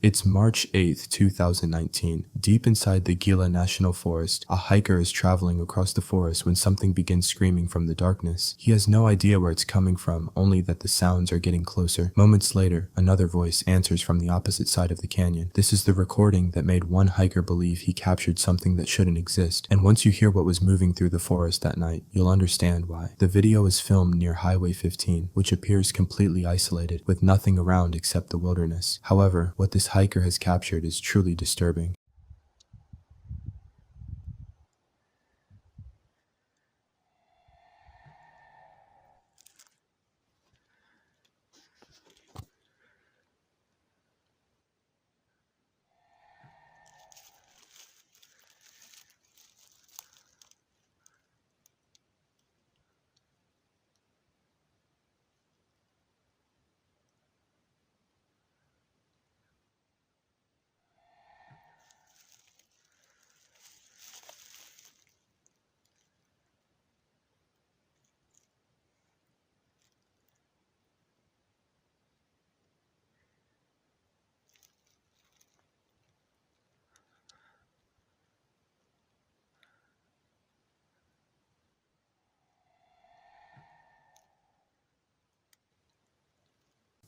It's March 8th, 2019. Deep inside the Gila National Forest, a hiker is traveling across the forest when something begins screaming from the darkness. He has no idea where it's coming from, only that the sounds are getting closer. Moments later, another voice answers from the opposite side of the canyon. This is the recording that made one hiker believe he captured something that shouldn't exist. And once you hear what was moving through the forest that night, you'll understand why. The video is filmed near Highway 15, which appears completely isolated, with nothing around except the wilderness. However, what this hiker has captured is truly disturbing.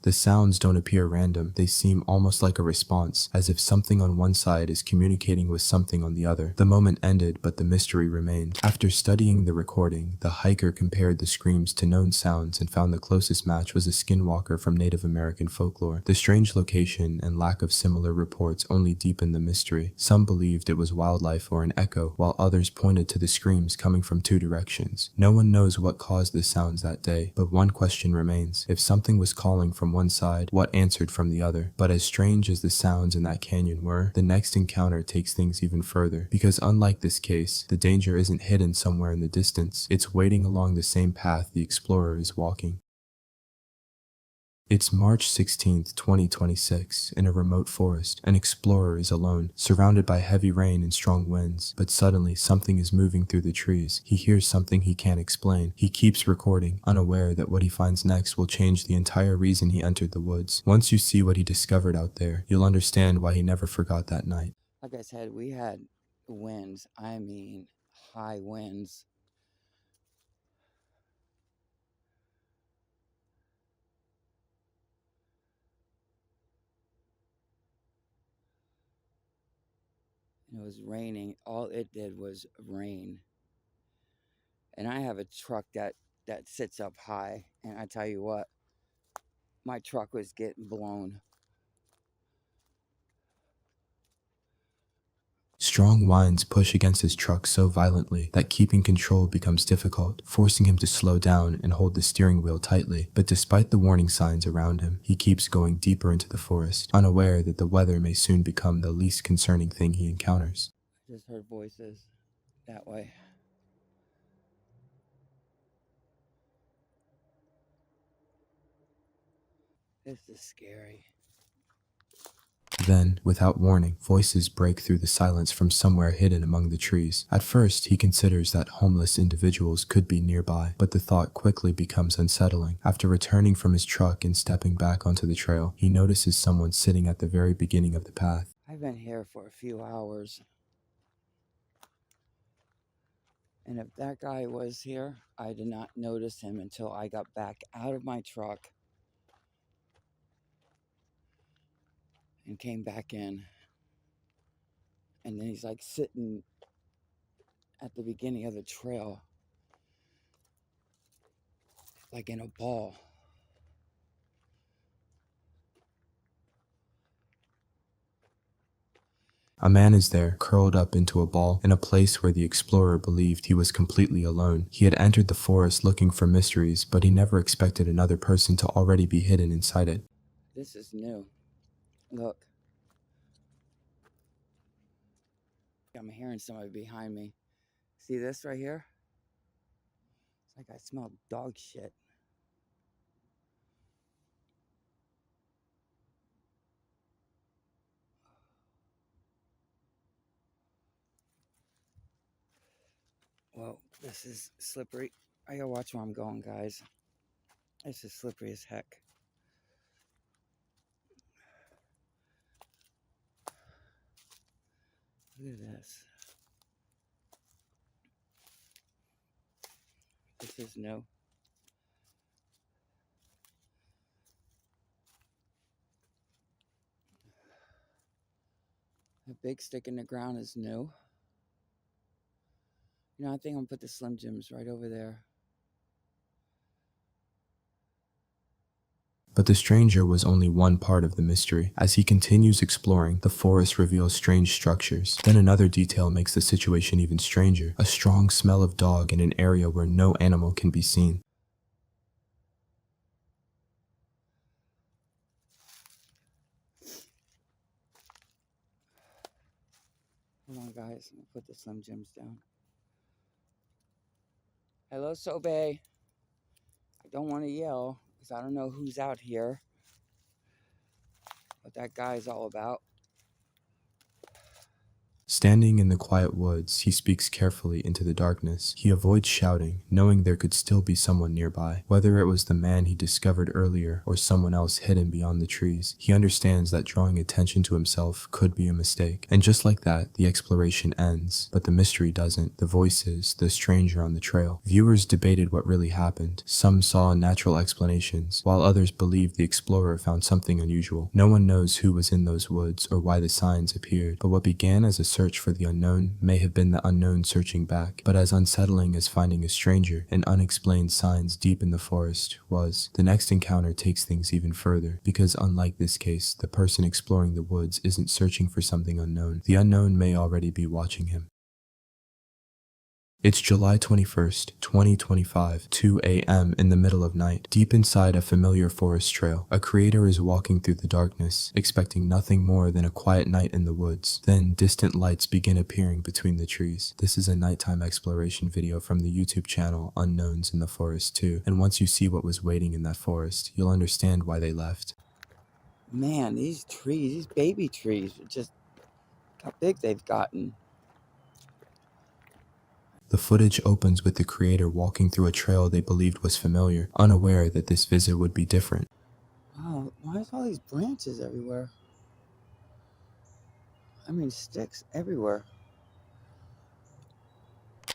The sounds don't appear random, they seem almost like a response, as if something on one side is communicating with something on the other. The moment ended, but the mystery remained. After studying the recording, the hiker compared the screams to known sounds and found the closest match was a skinwalker from Native American folklore. The strange location and lack of similar reports only deepened the mystery. Some believed it was wildlife or an echo, while others pointed to the screams coming from two directions. No one knows what caused the sounds that day, but one question remains. If something was calling from one side, what answered from the other? But as strange as the sounds in that canyon were, the next encounter takes things even further. Because unlike this case, the danger isn't hidden somewhere in the distance, it's waiting along the same path the explorer is walking. It's March 16th, 2026. In a remote forest, an explorer is alone, surrounded by heavy rain and strong winds. But suddenly, something is moving through the trees. He hears something he can't explain. He keeps recording, unaware that what he finds next will change the entire reason he entered the woods. Once you see what he discovered out there, you'll understand why he never forgot that night. Like I said, we had winds. I mean, high winds. It was raining. All it did was rain. And I have a truck that sits up high. And I tell you what, my truck was getting blown. Strong winds push against his truck so violently that keeping control becomes difficult, forcing him to slow down and hold the steering wheel tightly. But despite the warning signs around him, he keeps going deeper into the forest, unaware that the weather may soon become the least concerning thing he encounters. I just heard voices that way. This is scary. Then, without warning, voices break through the silence from somewhere hidden among the trees. At first, he considers that homeless individuals could be nearby, but the thought quickly becomes unsettling. After returning from his truck and stepping back onto the trail, he notices someone sitting at the very beginning of the path. I've been here for a few hours. And if that guy was here, I did not notice him until I got back out of my truck and came back in. And then he's like sitting at the beginning of the trail, like in a ball. A man is there, curled up into a ball, in a place where the explorer believed he was completely alone. He had entered the forest looking for mysteries, but he never expected another person to already be hidden inside it. This is new. Look. I'm hearing somebody behind me. See this right here? It's like I smell dog shit. Well, this is slippery. I gotta watch where I'm going, guys. This is slippery as heck. Look at this. This is new. The big stick in the ground is new. You know, I think I'm gonna put the Slim Jims right over there. But the stranger was only one part of the mystery. As he continues exploring, the forest reveals strange structures. Then another detail makes the situation even stranger. A strong smell of dog in an area where no animal can be seen. Hold on, guys. I'm gonna put the Slim Jims down. Hello, Sobe. I don't want to yell because I don't know who's out here, what that guy's all about. Standing in the quiet woods, he speaks carefully into the darkness. He avoids shouting, knowing there could still be someone nearby. Whether it was the man he discovered earlier or someone else hidden beyond the trees, he understands that drawing attention to himself could be a mistake. And just like that, the exploration ends. But the mystery doesn't. The voices, the stranger on the trail. Viewers debated what really happened. Some saw natural explanations, while others believed the explorer found something unusual. No one knows who was in those woods or why the signs appeared, but what began as a search for the unknown may have been the unknown searching back. But as unsettling as finding a stranger and unexplained signs deep in the forest was, the next encounter takes things even further, because unlike this case, the person exploring the woods isn't searching for something unknown. The unknown may already be watching him. It's July 21st, 2025, 2 a.m. in the middle of night. Deep inside a familiar forest trail, a creator is walking through the darkness, expecting nothing more than a quiet night in the woods. Then, distant lights begin appearing between the trees. This is a nighttime exploration video from the YouTube channel Unknowns in the Forest 2, and once you see what was waiting in that forest, you'll understand why they left. Man, these trees, these baby trees, are just how big they've gotten. The footage opens with the creator walking through a trail they believed was familiar, unaware that this visit would be different. Wow, why is all these branches everywhere? I mean, sticks everywhere.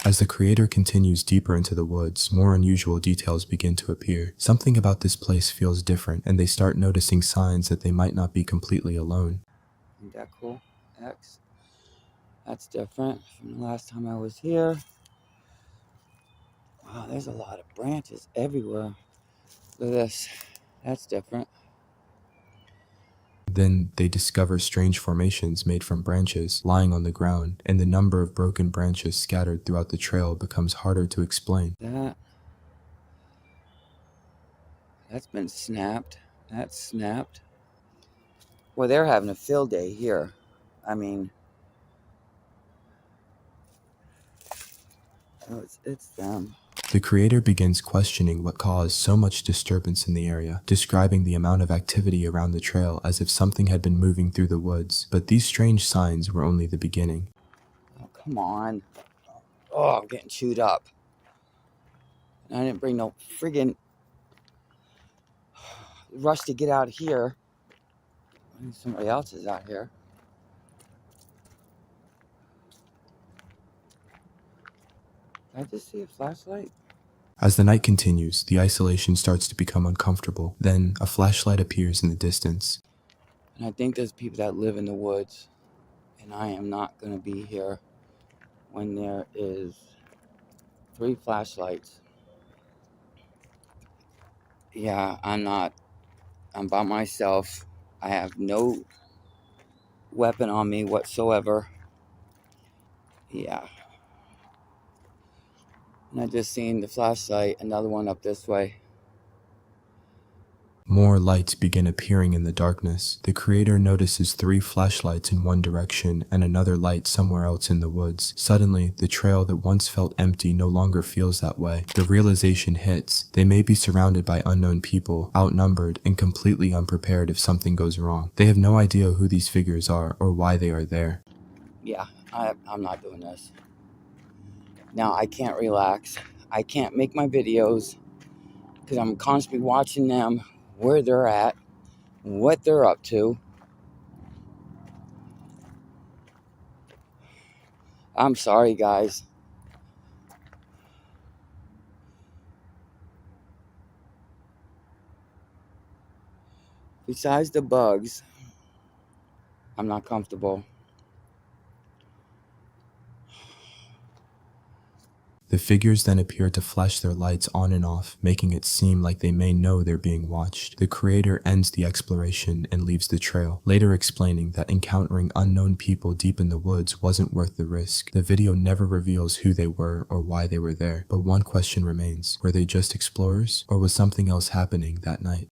As the creator continues deeper into the woods, more unusual details begin to appear. Something about this place feels different, and they start noticing signs that they might not be completely alone. Isn't that cool? X. That's different from the last time I was here. Wow, there's a lot of branches everywhere. Look at this. That's different. Then they discover strange formations made from branches lying on the ground, and the number of broken branches scattered throughout the trail becomes harder to explain. That's been snapped. That's snapped. Well, they're having a field day here. I mean, oh, it's them. The creator begins questioning what caused so much disturbance in the area, describing the amount of activity around the trail as if something had been moving through the woods. But these strange signs were only the beginning. Oh, come on. Oh, I'm getting chewed up. And I didn't bring no friggin' rush to get out here. I think somebody else is out here. Did I just see a flashlight? As the night continues, the isolation starts to become uncomfortable. Then, a flashlight appears in the distance. And I think there's people that live in the woods. And I am not going to be here when there is 3 flashlights. Yeah, I'm not. I'm by myself. I have no weapon on me whatsoever. Yeah. And I just seen the flashlight, another one up this way. More lights begin appearing in the darkness. The creator notices 3 flashlights in one direction and another light somewhere else in the woods. Suddenly, the trail that once felt empty no longer feels that way. The realization hits. They may be surrounded by unknown people, outnumbered, and completely unprepared if something goes wrong. They have no idea who these figures are or why they are there. Yeah, I'm not doing this. Now, I can't relax. I can't make my videos because I'm constantly watching them, where they're at, what they're up to. I'm sorry, guys. Besides the bugs, I'm not comfortable. The figures then appear to flash their lights on and off, making it seem like they may know they're being watched. The creator ends the exploration and leaves the trail, later explaining that encountering unknown people deep in the woods wasn't worth the risk. The video never reveals who they were or why they were there, but one question remains: were they just explorers, or was something else happening that night?